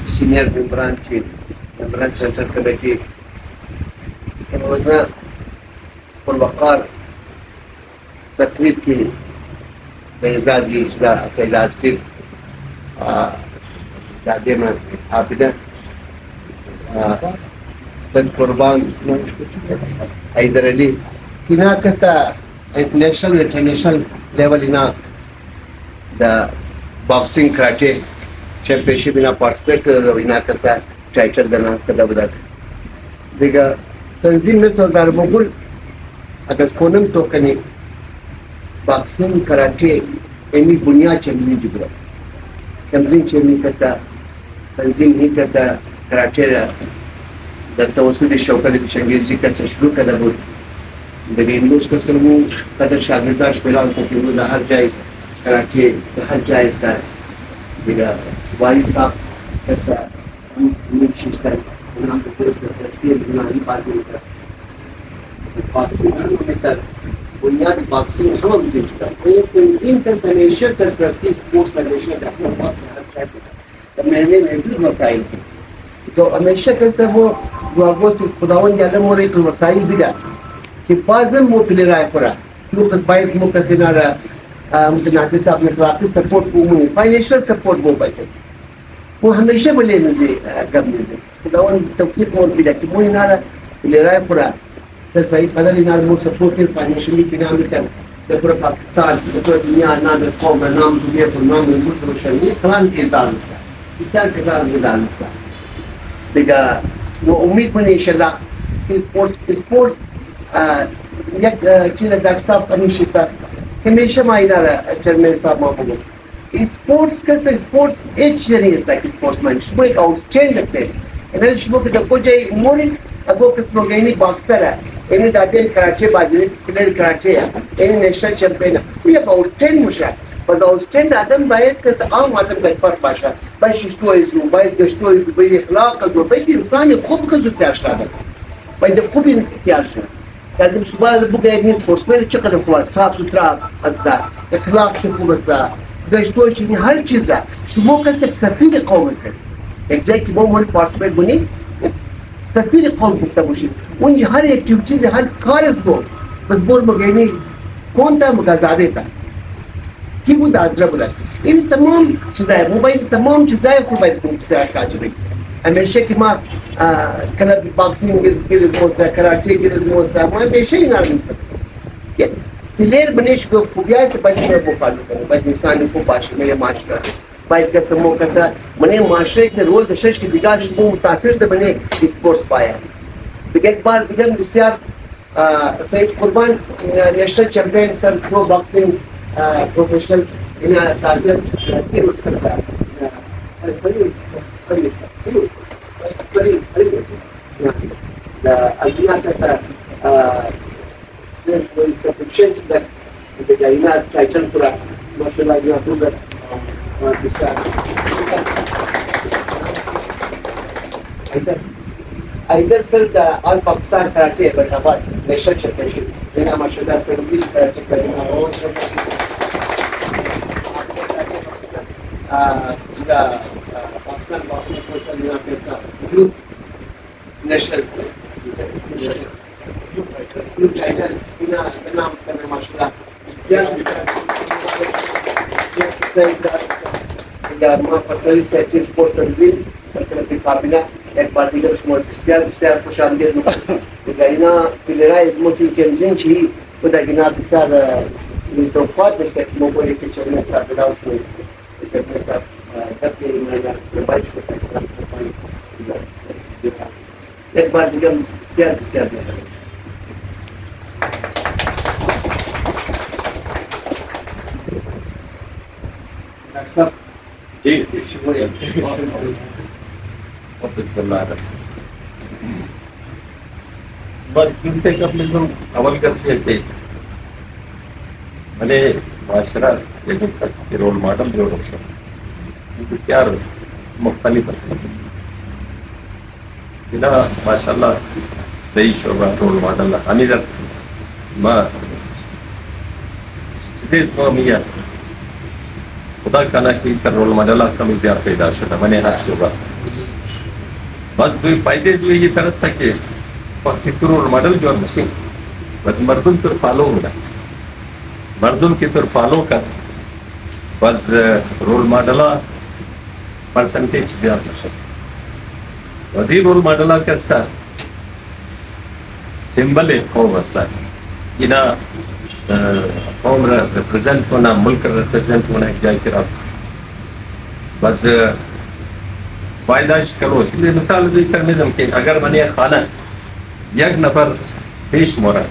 senior membran Central Committee وزنا والوقار تقريب كي بإعزازي إجلاء سيد عسيف دائما عابدة سيد قربان حيدر علي هنا كسا international level هنا the boxing karate championship هنا participate هنا كسا title देना कदा बदा देगा तंजीम में सरदार मुगल अगर कोनम तो कने बॉक्सिंग कराटे एनी बुनियाद चलनी जुगरा तंजीम चलनी कसा तंजीम ही कसा कराटे द तवसुद शौकत शंगेजी कसा शुरू कदा बुद बगेंदोस कसा वो कदर शागिर्दाश पेला उसके वो हर जाए कराटे हर जाए सा देगा वाई साहब कसा निश्चित नाम तो तस्वीर बुनियादी बातें होता बॉक्सिंग में तक बुनियादी बॉक्सिंग हम देखता है तंजीम का हमेशा सरप्रस्ती स्पोर्ट्स हमेशा अपना बहुत ध्यान रखता है मैंने महदूद मसाइल तो हमेशा कैसे वो दुआओं से खुदावन जालम और एक मसाइल भी था कि बाज़म वो प्लेयर आए पड़ा क्यों तस्बाइक मुकसे ना रहा मुझे नाते साहब ने तो सपोर्ट को मुझे फाइनेंशियल सपोर्ट वो पाए वो हमेशा बोले मुझे करने से खुदावन तौफीक और भी जाती वो इनारा प्लेयर आए पड़ा तो सही कदर इनार वो सपोर्ट के फाइनेंशियली इकोनॉमिकल तो पूरा पाकिस्तान तो पूरा दुनिया नाम कौम नाम दुनिया तो नाम मुल्क तो शरीर कलाम के जाल में इस्लाम के कलाम के जाल में देखा वो उम्मीद बनी इंशाल्लाह कि स्पोर्ट्स एक चीज़ डॉक्टर साहब अनिश्चिता हमेशा मायना रहा चेयरमैन साहब मामूल स्पोर्ट्स का स्पोर्ट्स एक चीज़ नहीं है कि स्पोर्ट्समैन शुभ एक आउटस्टैंड है इन्हें शुभ के दक्को जाए मोरिन अगो किस्मों के इन्हीं बॉक्सर है इन्हें दादे कराटे बाजी प्लेयर कराटे है इन्हें नेशनल चैंपियन है वो एक आउटस्टैंड मुशाह बस आउटस्टैंड आदम बायत का आम आदम का फर्क बाशा बाय शिष्टो इज़ू बाय गश्तो इज़ू बाय इखलाक का जो बाय इंसान खूब का जो त्याग शादा बाय द खूब त्याग शादा ताकि सुबह बुके एक स्पोर्ट्समैन चक्कर हुआ साफ सुथरा अज़दा इखलाक शुक्र अज़दा गश्तो चीज़ हर चीज़ दा शुभों का एक सफीर कौम है एक जगह की वो मोल पार्टिसिपेट बनी सफीर कौम किस्ता मुशी उन हर एक्टिविटीज हर कार्य को बस बोल मगेनी कौन था मगाजादे था कि वो दाजरा बुला इन तमाम चीज़ें मोबाइल तमाम चीज़ें को बाइक को से आकाजरी हमेशा कि माँ क्लब बॉक्सिंग के मोसा कराटे के मोसा मैं हमेशा ही ना क्या प्लेयर बनेश को फुबिया से बचने में वो फॉलो करें बच इंसान को पाश में माशरा बाइक का समूह का सा मने माशरे के रोल दशश की दिगाश को मुतासिर से बने स्पोर्ट्स पाया एक बार दिगम बिस्यार सईद कुर्बान national champion sir pro boxing professional इन ताजर की रोज करता अजीना का सा competition that the Jaina title पूरा माशाल्लाह ये पूरा either sir the all Pakistan karate but about national championship then माशाल्लाह तंजीम karate करना और जिला पाकिस्तान बॉक्सिंग कोर्स यहाँ पे सा ग्रुप नेशनल ग्रुप टाइटल बिना नाम करने माशाल्लाह या मां पर्सनली सेक्रेटरी स्पोर्ट्स तंजीम तरफ काबिला एक बार दिगर शुमार बिस्यार खुशामदीद गाइना प्लेयरा इसमो चुन केमजिन छी खुदा गिना बिस्यार तो फात में मोबाइल के चलने साथ बिलाव शुरू इसके साथ तब ये मैंने बाइक को एक बार दिगर बिस्यार सब जी शुक्रिया बस इनसे अपने अमल करते थे भले माशरा के रोल मॉडल जो बिस्यार मुख्तलिफ बिना माशाल्लाह दई शोबा रोल मॉडल हमीदत ما تدرس قوميات खुदा खाना की तर रोल मॉडल कमी ज्यादा पैदा शुदा मैंने हर शुबा बस दो फायदे जो ये तरह था कि वक्त रोल मॉडल जो मशीन बस मर्दुम तो फॉलो होना मर्दुम की तो फॉलो कर बस रोल मॉडल परसेंटेज ज्यादा शुदा वजी रोल मॉडल कैसा सिंबल एक कौम वस्ता इना कौम रिप्रेजेंट होना मुल्क रिप्रेजेंट होना एक जाए कि बस फायदाश करो इसलिए मिसाल जिक्र में दम के अगर मने खाना एक नफर पेश मोरा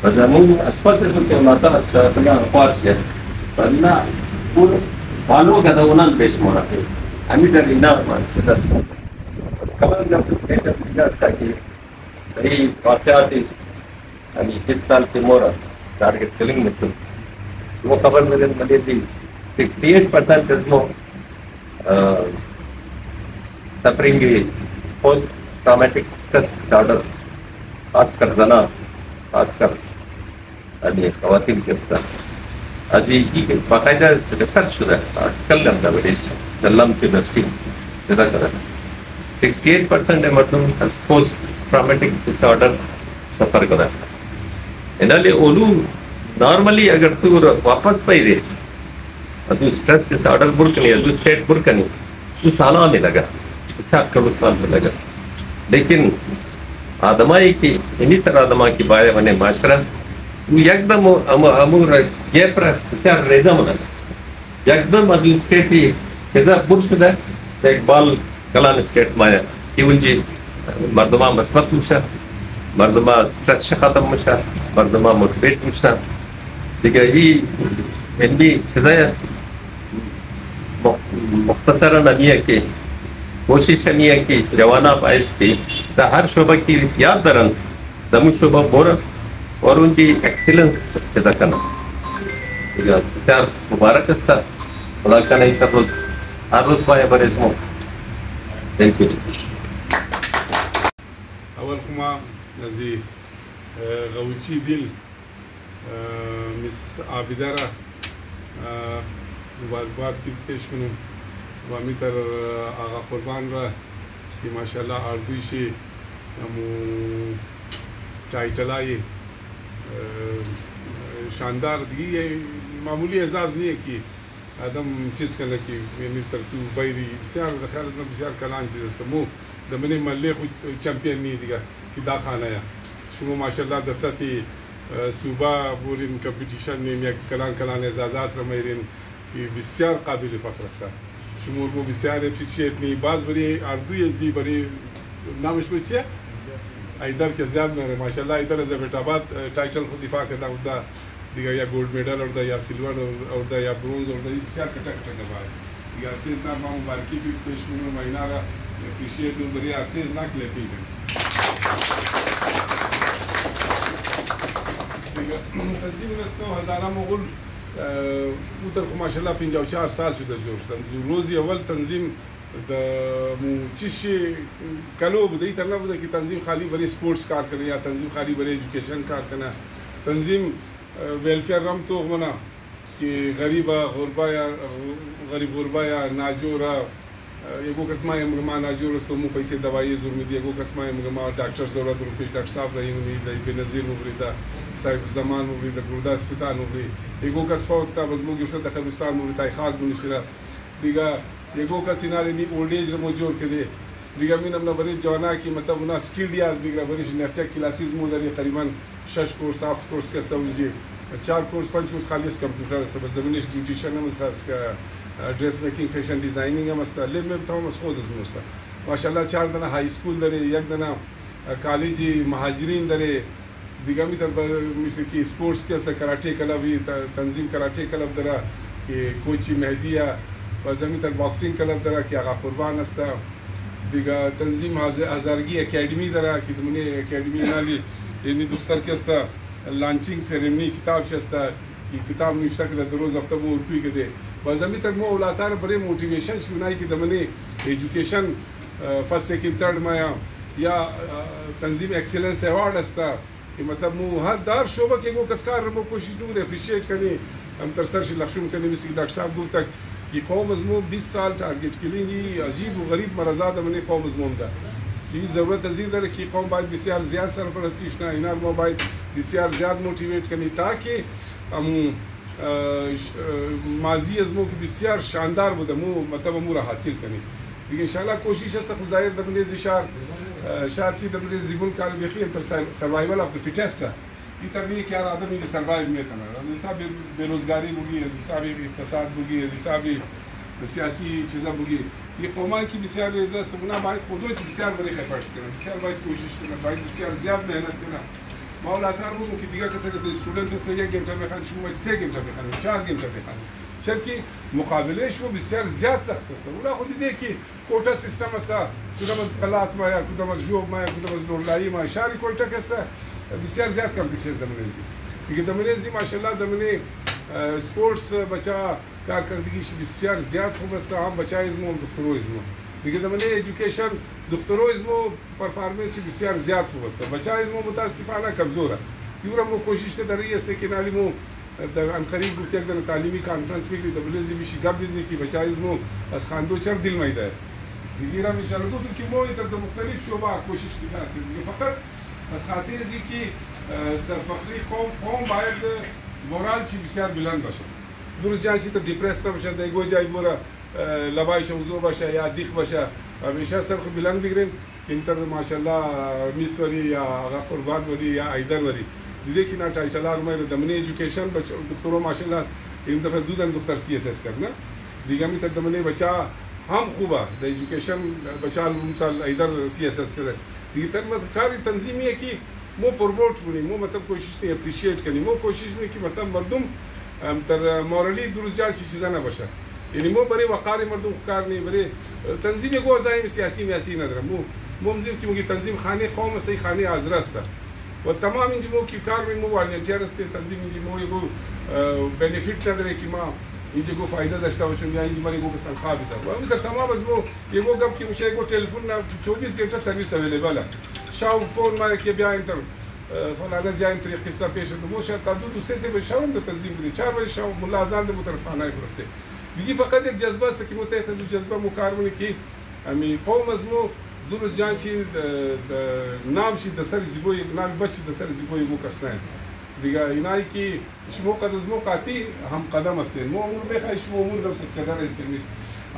बस हम अस्पताल से तो माता अस्पताल पार्स है वरना पूरा फॉलो का दोना पेश मोरा हमें डर इना मानस कमर जब पेट का कि भाई वाकयात यानी इस साल के मोरा टारगेट किलिंग में वो खबर मेरे मलेजी 68% इसमें suffering post traumatic stress disorder खासकर जना खासकर यानी खवातीन के साथ अजी ये बाकायदा रिसर्च शुदा आर्टिकल लंबा विदेश लम्स यूनिवर्सिटी जैसा कर 68% मतलब पोस्ट ट्रॉमेटिक डिसऑर्डर सफर कर इनाले ओलू नॉर्मली अगर तू वापस पाई दे तू स्ट्रेस डिसऑर्डर बुरकनी तू स्टेट बुरकनी तू साला में लगा करो साल में लगा लेकिन आदमाई की इन्हीं तरह आदमा की बारे बने माशरा तू एकदम अमूर ये पर सर रेजा मना एकदम अजू स्टेट ही कैसा बुर्श है एक बाल कलान स्टेट माया कि उनकी मर्दमा मस्बत मुशा मर्दमा स्ट्रेस खत्म मुशा मर्दमा मोटिवेट मुशा ठीक है ये इनकी चीज़ें मुख्तसरा नहीं है कि कोशिश नहीं है कि जवाना पाए थी तो हर शोबा की याद दरन दमु शोबा बोर और उनकी एक्सीलेंस कैसा करना सर मुबारक था खुदा का नहीं था रोज हर रोज बाय बरे इसमें थैंक यू अवल कुमा नजी गौची दिल मिस आबिदारा मुबारकबाद की पेश करूँ वामी तर आगा कुर्बान रहा कि माशाल्लाह आर्दू से हम टाइटल आए शानदार ये मामूली एजाज़ नहीं है कि आदम चीज़ करने की यानी तरतू बैरी बिसार ख्याल में बिसार कलान चीज़ है मु दमने मल्ले कुछ चैंपियन नहीं दिया कि दा खाना या शुरू माशाल्लाह दस्ती सूबा बोरिन कंपटीशन में कलान कलान एजाज़ात रमेरिन कि बिसार काबिल फ़ख्र था शुमूर को बिसार एप्रिशिएट नहीं बाज़ बड़ी आर्दू यज़ी बड़ी नाम इसमें इधर के ज़्यादा मेरे माशाल्लाह इधर ऐसे बेटाबाद टाइटल को दिफा करना होता दिया या गोल्ड मेडल और या सिल्वर और या ब्रोंज और बिसार कटा कटा दबा या सेज ना मामू बारकी भी पेश में महीना रा एप्रिशिएट बड़ी सेज ना के लिए तंजीम में 100,000 मुगल उतर को माशाल्लाह 54 साल शुदा जोश रोज़ी अव्वल तंजीम द मुचिशी कलो बदई तरना बदई कि तंजीम खाली बड़े स्पोर्ट्स कार करना या तंजीम खाली बड़े एजुकेशन कार करना तंजीम वेलफेयर रम तो मना कि गरीबा गुरबा या नाजोरा एगो कस्मा मगमा नाजोर तो मु पैसे दवाई जुर्मी दी एगो कस्मा मगमा डॉक्टर जरूरत रुपये डॉक्टर साहब रही मुनी बेनज़ीर मुबरीदा साहिब जमान मुबरीदा गुर्दा अस्पताल मुबरी एगो कसफा उतना बजमू गिफ्ट दखबिस्तान मुबरी खाक मुनशिरा दिगा एगो का सिनारे नी ओल्ड एज मौजूद के दे दिगा मिन हमने बड़ी जवाना की मतलब उना स्किल्ड या दिगा बड़ी नेफ्टेक क्लासेस मुदरी करीबन 6 कोर्स ऑफ कोर्स के स्टूडेंट 4 कोर्स 5 कोर्स खाली कंप्यूटर से बस दमिनिश न्यूट्रिशन में ड्रेस मेकिंग फैशन डिजाइनिंग मस्ता ले में तो मसखोद मस्ता माशाल्लाह 4 दना हाई स्कूल दरे एक दना कॉलेज महाजरीन दरे दिगा मी तर मिस की स्पोर्ट्स के कराटे क्लब तंजीम कराटे क्लब दरा कि कोची मेहदिया और जमीन तक बॉक्सिंग क्लब दरा कि आगा कुर्बान अस्ता दिगा तंजीम हजारगी एकेडमी दरा कि तुमने एकेडमी नाली यानी दुख्तर के अस्ता लॉन्चिंग सेरेमनी किताब शस्ता कि किताब निश्ता के रोज़ हफ्ता वो उर्पी के दे वजमी तक वो औलातार बड़े मोटिवेशन शुनाई कि दमने एजुकेशन फर्स्ट सेकंड थर्ड माया या तंजीम एक्सीलेंस अवार्ड अस्ता कि मतलब मु हर दार शोबा के वो कसकार मो कोशिश दूर अप्रिशिएट करने हम तरसर से लक्षुम करने भी डॉक्टर साहब गुफ्त तक कि कौम अजमो 20 साल टारगेट के लिए अजीब व गरीब मरजाद हमने कौम अजमोम दा कि ज़रूरत अजीब दर कि कौम बायद बिस्यार ज़्यादा सरपरस्तिश ना इनार मो बायद बिस्यार ज़्यादा मोटिवेट करनी ताकि हम माजी अजमो की बिस्यार शानदार बदमो मतलब अमूरा हासिल करनी लेकिन इंशाल्लाह कोशिश है सब ज़ाहिर दबने शार सी दबने जीवन काल बेखी अंतर सर्वाइवल ऑफ द फिटेस्ट ये तभी क्या आदमी जो सर्वाइव में था जैसा बेरोजगारी होगी जैसा भी फसाद होगी जैसा भी सियासी चीज़ें होगी ये कौमा की बिस्यार इज्जत गुना भाई खुदों की बिस्यार बड़े खर्च करना बिस्यार भाई कोशिश करना भाई बिस्यार ज़्यादा मेहनत करना मौला तार वो की दिगा कैसे करते स्टूडेंट से एक घंटा में खाने शुरू से घंटा में खाने 4 घंटा में खाने शर की मुकाबले शो बिस्यार ज़्यादा सख्त है उला खुद देखिए कोटा सिस्टम अस्ता कुदमस कलात माया कुदमस जोब माया कुदमस लोलाई माया शारी कोटा कैसा बिस्यार ज़्यादा कंपटीशन दमनेजी क्योंकि दमनेजी माशाल्लाह दमने स्पोर्ट्स बचा कारकर्दगी बिस्यार ज़्यादा खूब अस्ता हम बचाइज्मो डॉक्टरोइज्मो क्योंकि दमने एजुकेशन डॉक्टरोइज्मो परफॉर्मेंस बिस्यार ज़्यादा खूब अस्ता बचाइज्मो मुतासिफाना कमज़ोर है क्योंकि हम कोशिश के दरिए से कि नालिमो करीब गुफ्ती अगर तालीमी कॉन्फ्रेंस में दबलेजी भी शिगा बिजनी की बचाइज्मो अस खानदो चर दिल मैदा है ये हम इंशाल्लाह दोस्तों की मोई तक मुख्तलिफ शोबा कोशिश दिखाते हैं फ़कत अस खातिर जी की सरफखरी कौम बायद मोराल ची बिस्यार बिलान बाशा दुरुस्त जांची तो डिप्रेस ना बाशा देगो जाय मोरा लबाई शमजो बाशा या दिख बाशा हमेशा सरख बिलान बिगरेन इंटर माशाल्लाह मिसवरी या कुर्बान वरी या आइदर वरी देखिए ना चाहे चला मैं दमने एजुकेशन डॉक्टरों माशाल्लाह इन दफ़ा दूधन डॉक्टर CSS करना दिगामी तक दमने बचा हम खूबा द एजुकेशन बचा मुसाल इधर CSS करे ये तर मतलब कारी तंजीमी है कि मो प्रमोट होनी मो मतलब कोशिश नहीं अप्रिशिएट करनी मो कोशिश नहीं कि मतलब मर्दुम तर मॉरली दुरुस्त जान चीज़ा ना बशा यानी मो बड़े वक़ार मर्दुम कार नहीं बड़े तंजीम को अज़ाइम सियासी में ऐसी नजर मो मुमजिम की मुझे तंजीम खाने कौम सही खाने आजरस था वो तमाम इंजमो की कार में मो वालंटियर रस्ते तंजीम इंजमो ये वो बेनिफिट नजर है कि माँ इंजे को फ़ायदा दस्ता हो या इंज मरे को बस तनख्वाह भी था वो इधर तमाम बस वो ये वो कब कि मुझे को टेलीफोन ना 24 घंटा सर्विस अवेलेबल है शाव फोन मारे के ब्याह इंटर फलाना जाए इंटर किस्सा पेश है तो वो शायद तादू दूसरे से शाव तो तंजीम भी 4 बजे शाव मुल्ला आज़ान दे मुतरफ खाना है रफ्ते ये फ़कत एक जज्बा से कि मुते है जज्बा मुकारवन की हमें कौम अज़मो दुरुस्त जांची नाम शी दसर जिबोई नाम बच दसर जिबोई वो कसना है दिगा इनाई की शमो कदमो काती हम कदम अस्ते मो उम्र में खाई शमो उम्र दम से कदर है सर्विस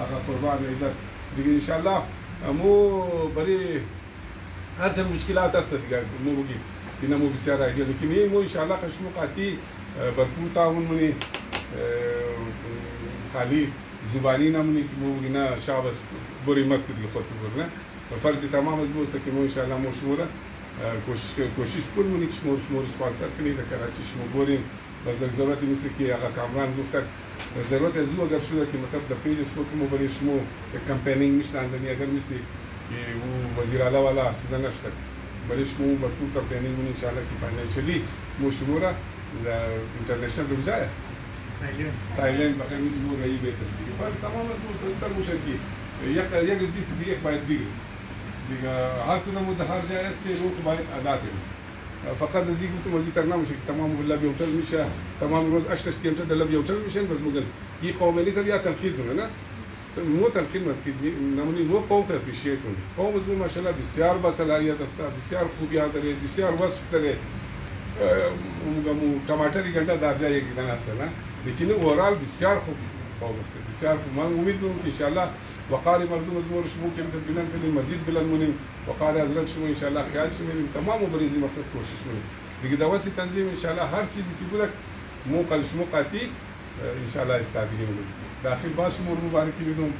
आका कुर्बान है इधर दिगा इंशाल्लाह मो बड़ी हर जब मुश्किलात अस्ते दिगा मो की बिना मो बिस्यार आइडिया लेकिन ये मो इंशाल्लाह कशमो काती भरपूर ताउन मने खाली जुबानी ना मने की मो बिना शाबस बुरी मत की खुद बोलना फर्ज तमाम मजबूत तक मो इंशाल्लाह मो शमोरा कोशिश फुल मुनिक शमोर स्पॉन्सर के लिए कराची शमो बोरिंग बस ज़रूरत है मिसल कि आगा कामरान गुफ्तक ज़रूरत है जो अगर शुरू कि मतलब द पेज इसको तुम बड़ी शमो कैंपेनिंग मिशन आंदनी अगर मिसल कि वो वज़ीर आला वाला चीज़ें नश्तर बड़ी शमो भरपूर कैंपेनिंग में इंशाल्लाह की फाइनेंशियली मो शमोरा इंटरनेशनल रुक जाए थाईलैंड बखैर में वो रही बेहतर बस तमाम मजबूत मुशक की एक इस दी एक बात दी हर कदम हर जाए से रोक बायद अदा करें फ़कत नज़ीक तो मज़ीद करना मुश्किल तमाम बिल्ला बेउटल मिशा तमाम रोज़ अशरश के अंतर दल्ला बेउटल मिशन बस मगर ये कौम नहीं तब या तनकीद होना ना तो वो तनकीद मत की नमनी वो कौम का अप्रिशिएट होनी कौम उसमें माशाल्लाह बिस्यार बसलाहियत अस्ता बिस्यार खूबियात रहे बिस्यार वस्फ करे टमाटर की घंटा दार जाए एक दाना से ना लेकिन ओवरऑल बिस्यार खूब कौम अस्ते बिस्यार खूब मैं उम्मीद करूँ कि इंशाल्लाह वक़ार मर्दुम मज़मूर शमू के अंदर बिलन के लिए मज़ीद बिलन मुनिम वक़ार हज़रत शमू इंशाल्लाह ख्याल शमू तमाम बरीज़ी मकसद कोशिश में लेकिन दवा से तंजीम इंशाल्लाह हर चीज़ की बुलक मो कल शमू काती इंशाल्लाह इस्तादी में दाखिल बात शमूर मुबारक की दूँ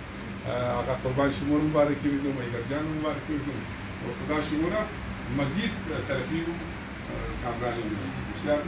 आका कुर्बान शमूर मुबारक की दूँ मैगर जान मुबारक की दूँ और खुदा शमूरा मज़ीद तरक्की कामरानी बिस्यार